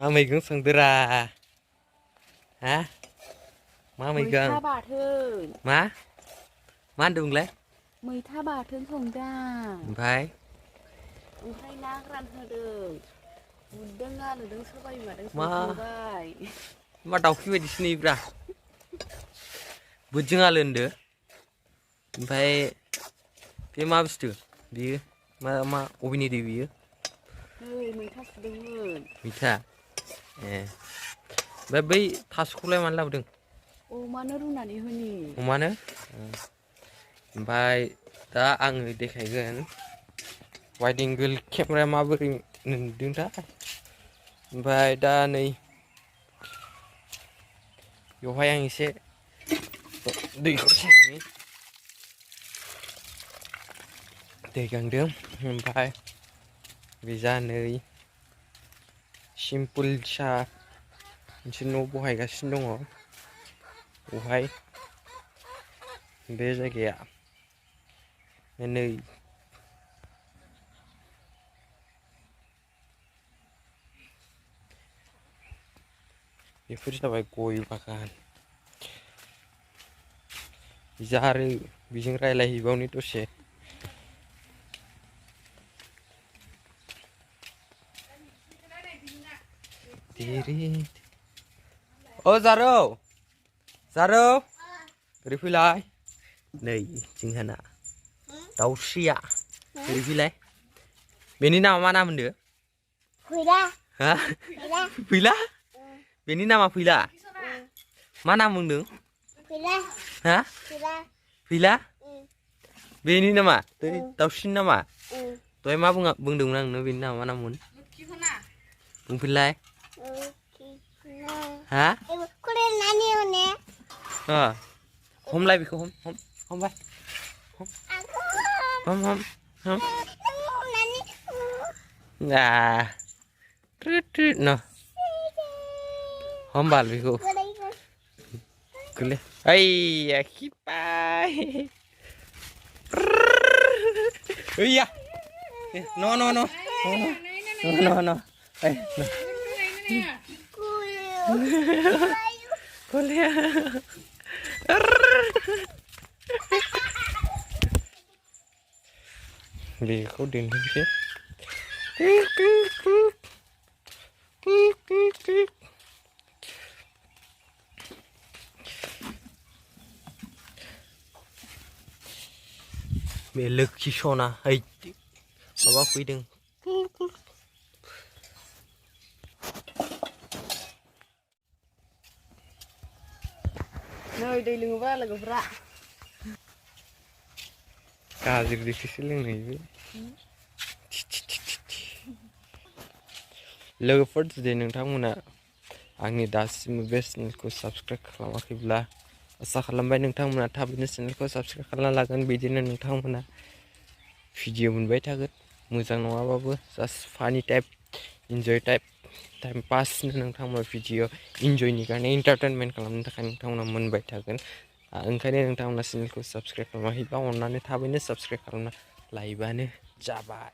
मा मैगं संदोरा हा मा मैगं मैथा बाथोन मा होनदों नोंलाय मैथा बाथोन संदां ओमफ्राय ना गोरान होदों बुदों आलुजों सबाय बिमाजों मा संखांबाय मा दाउखि बायदिसो नुयोब्रा बुदजों आलु होनदो ओमफ्राय बे मा बुस्थु बियो मा अबेनि दै बियो नै मैथा सुदोंमोन मैथा ए ओमफ्राय बै थासखौलाय मानो लाबोदों अमानो रुनानै होनि अमानो ओमफ्राय दा आङो देखायगोन वाइड एंगोल केमेराया माबोरै नुदोंथाय ओमफ्राय दा नै बेवहाय आं एसे दैखौ सेरनि दै गांदों ओमफ्राय बेजा नै सिम्पोल सा मोनसे न' बहायगासिनो दङ बहाय बे जायगाया नै बेफोर जाबाय गय बागान बिजा आरो बिजों रायलायहैबावनि दसे ओ जारौ ओरै फैलाय नै जोंहाना दाउस्रिया ओरै फैलाय बेनि नामा मा नाम होनदो फैला हा फैला बेनि नामा फैला मा नाम बुंदों फैला हा फैला बेनि नामा दाउस्रिनि नामा दहाय मा बुंदोंमोन आं बेनि नामा मा नाममोन बुंफिनलाय हा हमलाय बेखौ हमबाय हम न हम बाल बेखौ गोले ओइ खिपाय ओइया न गोले बेखौ दोननोसै बे लोखि सना ओइ माबा फैदों नै दै लोङोब्रा लोगोफ्रा गाज्रि दैखौसो लोंनाय बे लोगोफोर जुदि नोंथांमोना आंनि दासिमबो बे चेनेलखौ साबस्क्राइब खालामाखैब्ला आसा खालामबाय नोंथांमोना थाबैनो चेनेलखौ साबस्क्राइब खालामना लागोन बिदिनो नोंथांमोना भिडिअ मोनबाय थागोन मोजां नङाबाबो जास्ट फानि टाइप इन्जय टाइप टाइम पासनो नोंथांमोना भिडिअ इन्जयनि खारने एन्टारटेनमेन्ट खालामनो थाखाय नोंथांमोना मोनबाय थागोन ओंखायनो नोंथांमोना चेनेलखौ साबस्क्राइब खालामाखैबा अननानै थाबैनो साबस्क्राइब खालामना लायोबानो जाबाय।